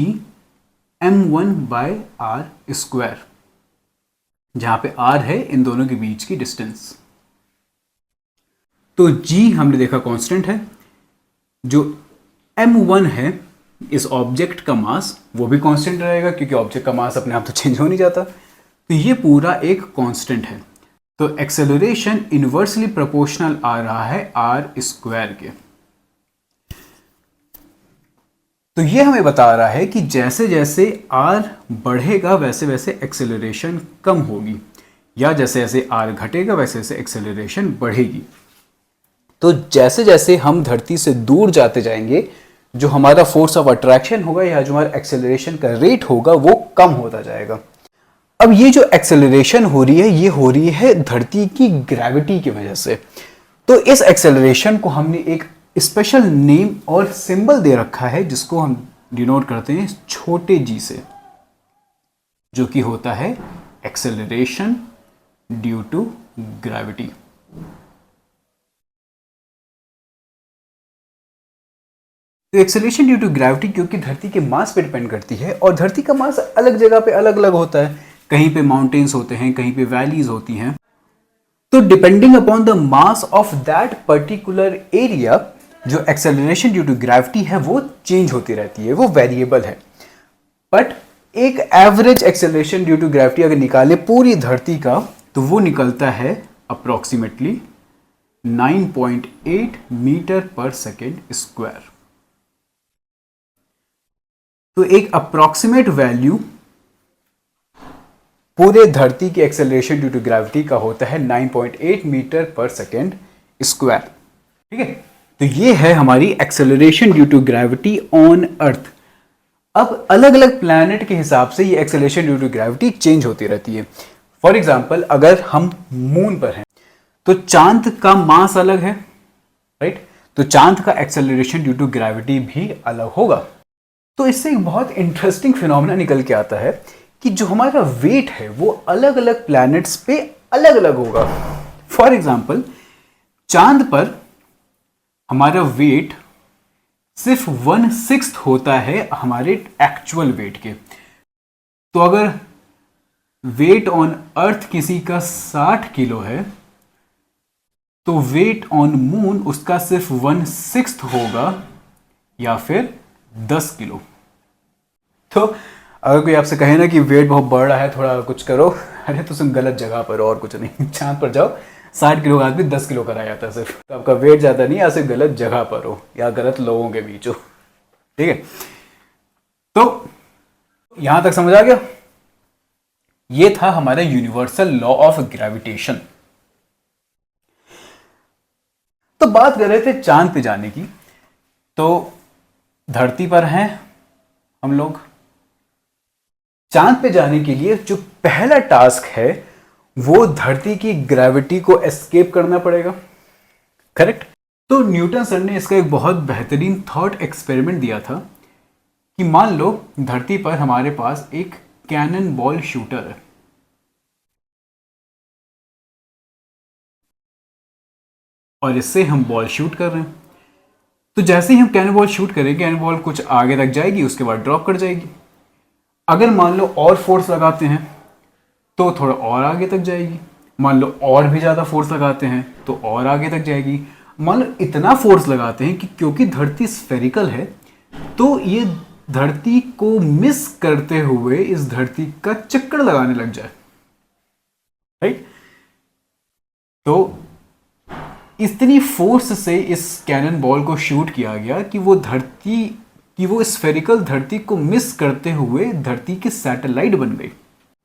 m1 bye R square, जहाँ पे r है इन दोनों के बीच की डिस्टेंस। तो G हमने देखा कांस्टेंट है, जो m1 है इस ऑब्जेक्ट का मास वो भी कांस्टेंट रहेगा, क्योंकि ऑब्जेक्ट का मास अपने आप तो चेंज हो नहीं जाता, तो ये पूरा एक कांस्टेंट है। तो एक्सेलरेशन इनवर्सली प्रोपोर्शनल आ रहा है आर स्क्वायर के। तो ये हमें बता रहा है कि जैसे जैसे आर बढ़ेगा वैसे वैसे एक्सेलरेशन कम होगी, या जैसे जैसे आर घटेगा वैसे वैसे एक्सेलरेशन बढ़ेगी। तो जैसे जैसे हम धरती से दूर जाते जाएंगे, जो हमारा फोर्स ऑफ अट्रैक्शन होगा या जो हमारा एक्सेलरेशन का रेट होगा वो कम होता जाएगा। अब ये जो एक्सेलरेशन हो रही है ये हो रही है धरती की ग्रेविटी की वजह से। तो इस एक्सेलरेशन को हमने एक स्पेशल नेम और सिंबल दे रखा है, जिसको हम डिनोट करते हैं छोटे g से, जो कि होता है एक्सेलरेशन ड्यू टू ग्रेविटी। तो एक्सेलरेशन ड्यू टू ग्रेविटी क्योंकि धरती के मास पे डिपेंड करती है, और धरती का मास अलग जगह पे अलग अलग होता है, कहीं पे माउंटेन्स होते हैं, कहीं पे वैलीज होती हैं। तो depending upon the mass of that particular area, जो एक्सेलरेशन ड्यू टू ग्रेविटी है वो चेंज होती रहती है, वो वेरिएबल है। बट एक average acceleration due to gravity अगर निकाले पूरी धरती का, तो वो निकलता है अप्रोक्सीमेटली 9.8 मीटर पर सेकेंड स्क्वायर। तो एक अप्रोक्सीमेट वैल्यू पूरे धरती के एक्सेलरेशन ड्यू टू ग्रेविटी का होता है 9.8 मीटर पर सेकेंड स्क्वायर। ठीक है, तो ये है हमारी acceleration due to gravity on earth. अब अलग अलग प्लैनेट के हिसाब से ये acceleration due to gravity change होती रहती है। फॉर एग्जाम्पल, अगर हम मून पर हैं तो चांद का मास अलग है, राइट, तो चांद का एक्सेलरेशन ड्यू टू ग्रेविटी भी अलग होगा। तो इससे एक बहुत इंटरेस्टिंग फिनोमेना निकल के आता है कि जो हमारा वेट है वो अलग अलग प्लैनेट्स पे अलग अलग होगा। फॉर एग्जाम्पल, चांद पर हमारा वेट सिर्फ 1/6 होता है हमारे एक्चुअल वेट के। तो अगर वेट ऑन अर्थ किसी का 60 किलो है, तो वेट ऑन मून उसका सिर्फ 1/6 होगा, या फिर 10 किलो। तो अगर कोई आपसे कहे ना कि वेट बहुत बढ़ रहा है, थोड़ा कुछ करो, अरे तो तुम गलत जगह पर हो और कुछ नहीं, चांद पर जाओ, 60 किलो का आदमी 10 किलो कराया जाता है सिर्फ। तो आपका वेट ज़्यादा नहीं, या सिर्फ गलत जगह पर हो या गलत लोगों के बीच हो। ठीक है, तो यहां तक समझ आ गया। ये था हमारा यूनिवर्सल लॉ ऑफ ग्रेविटेशन। तो बात कर रहे थे चांद पे जाने की। तो धरती पर हैं हम लोग। चांद पे जाने के लिए जो पहला टास्क है वो धरती की ग्रेविटी को एस्केप करना पड़ेगा। करेक्ट। तो न्यूटन सर ने इसका एक बहुत बेहतरीन थॉट एक्सपेरिमेंट दिया था कि मान लो धरती पर हमारे पास एक कैनन बॉल शूटर है। और इससे हम बॉल शूट कर रहे हैं। तो जैसे ही हम कैनन बॉल शूट करेंगे, कैनन बॉल कुछ आगे तक जाएगी, उसके बाद ड्रॉप कर जाएगी। अगर मान लो और फोर्स लगाते हैं तो थोड़ा और आगे तक जाएगी। मान लो और भी ज़्यादा फोर्स लगाते हैं तो और आगे तक जाएगी। मान लो इतना फोर्स लगाते हैं कि क्योंकि धरती स्फेरिकल है तो ये धरती को मिस करते हुए इस धरती का चक्कर लगाने लग जाए। राइट। तो इतनी फोर्स से इस कैनन बॉल को शूट किया गया कि वो स्फेरिकल धरती को मिस करते हुए धरती की सैटेलाइट बन गई।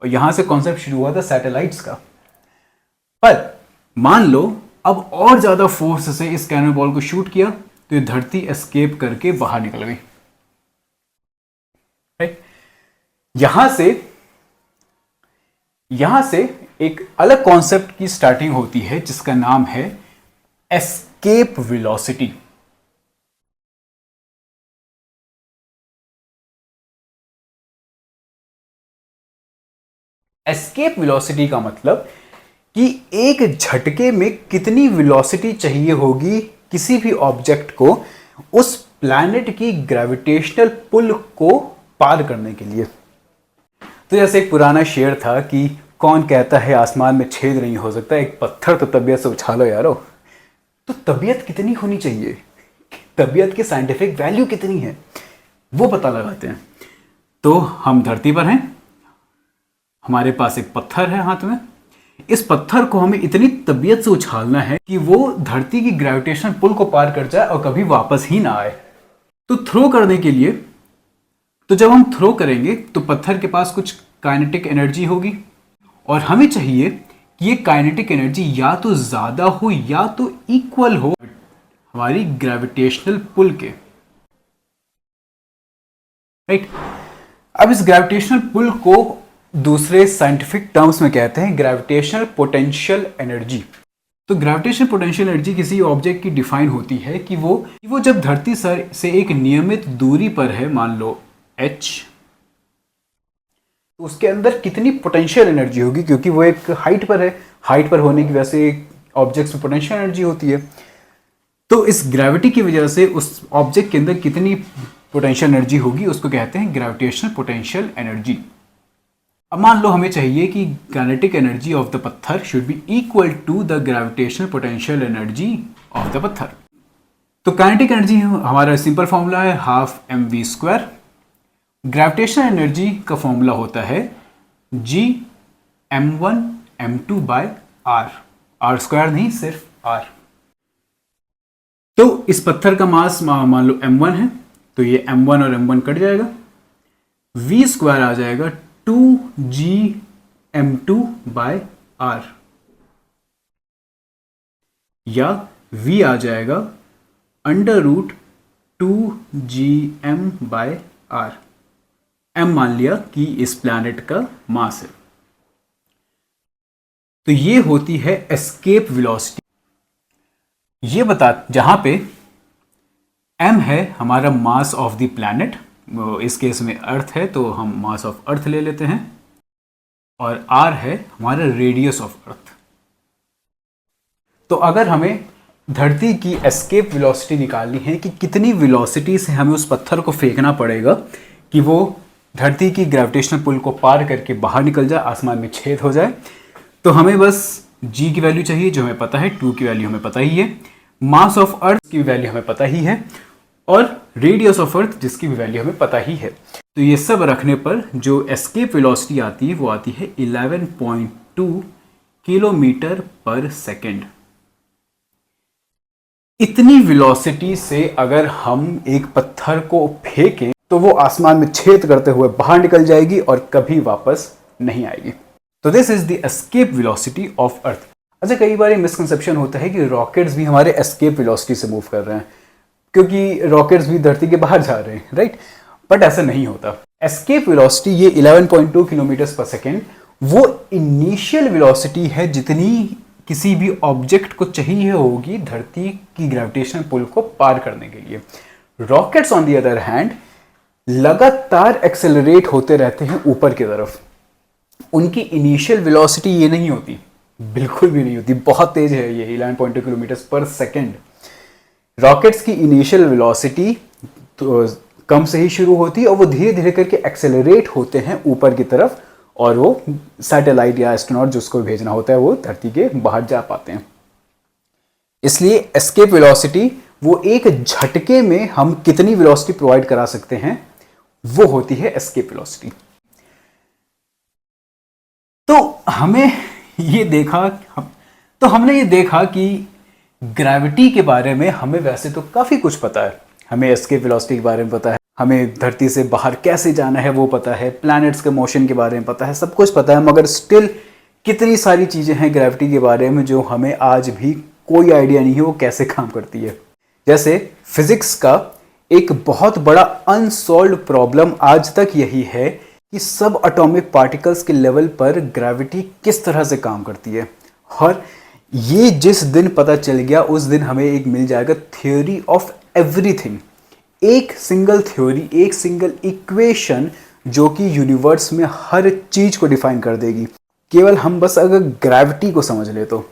और यहां से कॉन्सेप्ट शुरू हुआ था सैटेलाइट्स का। पर मान लो अब और ज्यादा फोर्स से इस कैनन बॉल को शूट किया तो ये धरती एस्केप करके बाहर निकल गई। राइट। यहां से एक अलग कॉन्सेप्ट की स्टार्टिंग होती है जिसका नाम है एस्केप वेलोसिटी। एस्केप वेलोसिटी का मतलब कि एक झटके में कितनी वेलोसिटी चाहिए होगी किसी भी ऑब्जेक्ट को उस प्लैनेट की ग्रेविटेशनल पुल को पार करने के लिए। तो जैसे एक पुराना शेर था कि कौन कहता है आसमान में छेद नहीं हो सकता, एक पत्थर तो तबीयत से उछालो यारो। तो तबीयत कितनी होनी चाहिए, तबीयत की साइंटिफिक वैल्यू कितनी है, वो पता लगाते हैं। तो हम धरती पर हैं, हमारे पास एक पत्थर है हाथ में। इस पत्थर को हमें इतनी तबीयत से उछालना है कि वो धरती की ग्रेविटेशन पुल को पार कर जाए और कभी वापस ही ना आए। तो थ्रो करने के लिए, तो जब हम थ्रो करेंगे तो पत्थर के पास कुछ काइनेटिक एनर्जी होगी और हमें चाहिए कि ये काइनेटिक एनर्जी या तो ज्यादा हो या तो इक्वल हो हमारी ग्रेविटेशनल पुल के। राइट। अब इस ग्रेविटेशनल पुल को दूसरे साइंटिफिक टर्म्स में कहते हैं ग्रेविटेशनल पोटेंशियल एनर्जी। तो ग्रेविटेशनल पोटेंशियल एनर्जी किसी ऑब्जेक्ट की डिफाइन होती है कि वो जब धरती से एक नियमित दूरी पर है, मान लो h, तो उसके अंदर कितनी पोटेंशियल एनर्जी होगी, क्योंकि वो एक हाइट पर है। हाइट पर होने की वजह से ऑब्जेक्ट्स में पोटेंशियल एनर्जी होती है। तो इस ग्रेविटी की वजह से उस ऑब्जेक्ट के अंदर कितनी पोटेंशियल एनर्जी होगी उसको कहते हैं ग्रेविटेशनल पोटेंशियल एनर्जी। अब मान लो हमें चाहिए कि काइनेटिक एनर्जी ऑफ द पत्थर should be equal to the gravitational potential energy of the पत्थर। तो काइनेटिक एनर्जी हमारा सिंपल फॉर्मूला है हाफ mv²। ग्रेविटेशनल एनर्जी का फॉर्मूला होता है g m1 m2 by r square नहीं, सिर्फ r। तो इस पत्थर का मास मान लो m1 है, तो ये m1 और m1 कट जाएगा, v² आ जाएगा 2g m2 बाय r, या v आ जाएगा √2gm बाय r। m मान लिया कि इस प्लैनेट का मास है। तो ये होती है एस्केप वेलोसिटी। ये बता, जहां पे m है हमारा मास ऑफ द प्लैनेट, इस केस में अर्थ है तो हम मास ऑफ अर्थ ले लेते हैं, और r है हमारा रेडियस ऑफ अर्थ। तो अगर हमें धरती की एस्केप वेलोसिटी निकालनी है कि कितनी वेलोसिटी से हमें उस पत्थर को फेंकना पड़ेगा कि वो धरती की ग्रेविटेशनल पुल को पार करके बाहर निकल जाए, आसमान में छेद हो जाए, तो हमें बस g की वैल्यू चाहिए जो हमें पता है, 2 की वैल्यू हमें पता ही है, मास ऑफ अर्थ की वैल्यू हमें पता ही है, और रेडियस ऑफ अर्थ जिसकी भी वैल्यू हमें पता ही है। तो ये सब रखने पर जो एस्केप वेलोसिटी आती है वो आती है 11.2 किलोमीटर पर सेकेंड। इतनी वेलोसिटी से अगर हम एक पत्थर को फेंकें तो वो आसमान में छेद करते हुए बाहर निकल जाएगी और कभी वापस नहीं आएगी। तो this is the escape velocity of earth. अच्छा, कई बार ये मिसकंसेप्शन होता है कि रॉकेट्स भी हमारे एस्केप वेलोसिटी से मूव कर रहे हैं, क्योंकि रॉकेट्स भी धरती के बाहर जा रहे हैं, राइट? बट ऐसा नहीं होता। एस्केप वेलोसिटी ये 11.2 किलोमीटर पर सेकेंड वो इनिशियल वेलोसिटी है जितनी किसी भी ऑब्जेक्ट को चाहिए होगी धरती की ग्रेविटेशनल पुल को पार करने के लिए। Rockets on the other hand लगातार एक्सेलरेट होते रहते हैं ऊपर की तरफ। उनकी इनिशियल वेलोसिटी ये नहीं होती, बिल्कुल भी नहीं होती, बहुत तेज है ये 11.2 किलोमीटर पर सेकेंड। रॉकेट्स की इनिशियल वेलोसिटी तो कम से ही शुरू होती है और वो धीरे धीरे करके एक्सेलरेट होते हैं ऊपर की तरफ, और वो सैटेलाइट या एस्ट्रोनॉट जिसको भेजना होता है वो धरती के बाहर जा पाते हैं। इसलिए एस्केप वेलोसिटी वो एक झटके में हम कितनी वेलोसिटी प्रोवाइड करा सकते हैं वो होती है एस्केप वेलोसिटी। तो हमने ये देखा कि ग्रेविटी के बारे में हमें वैसे तो काफी कुछ पता है। हमें एस्केप वेलोसिटी के बारे में पता है, हमें धरती से बाहर कैसे जाना है वो पता है, प्लैनेट्स के मोशन के बारे में पता है, सब कुछ पता है, मगर स्टिल कितनी सारी चीजें हैं ग्रेविटी के बारे में जो हमें आज भी कोई आइडिया नहीं है वो कैसे काम करती है। जैसे फिजिक्स का एक बहुत बड़ा अनसॉल्व्ड प्रॉब्लम आज तक यही है कि सब एटॉमिक पार्टिकल्स के लेवल पर ग्रेविटी किस तरह से काम करती है। और ये जिस दिन पता चल गया उस दिन हमें एक मिल जाएगा थ्योरी ऑफ एवरीथिंग, एक सिंगल थ्योरी, एक सिंगल इक्वेशन जो कि यूनिवर्स में हर चीज को डिफाइन कर देगी। केवल हम बस अगर ग्रेविटी को समझ ले तो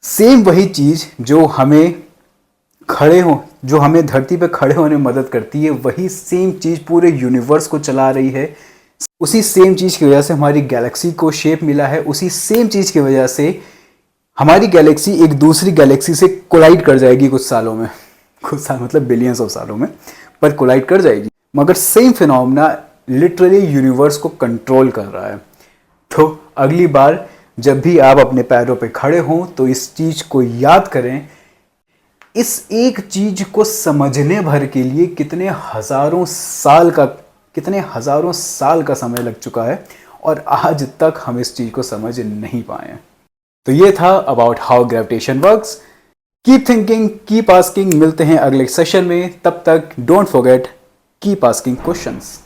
सेम वही चीज जो हमें धरती पे खड़े होने में मदद करती है, वही सेम चीज पूरे यूनिवर्स को चला रही है। उसी सेम चीज की वजह से हमारी गैलेक्सी को शेप मिला है, उसी सेम चीज की वजह से हमारी गैलेक्सी एक दूसरी गैलेक्सी से कोलाइड कर जाएगी कुछ सालों में, कुछ साल मतलब बिलियंस ऑफ सालों में, पर कोलाइड कर जाएगी, मगर सेम फिनोमेना लिटरली यूनिवर्स को कंट्रोल कर रहा है। तो अगली बार जब भी आप अपने पैरों पे खड़े हों तो इस चीज को याद करें, इस एक चीज को समझने भर के लिए कितने हजारों साल का समय लग चुका है और आज तक हम इस चीज को समझ नहीं पाए। तो ये था about how gravitation works. Keep thinking, keep asking. मिलते हैं अगले सेशन में, तब तक don't forget keep asking questions.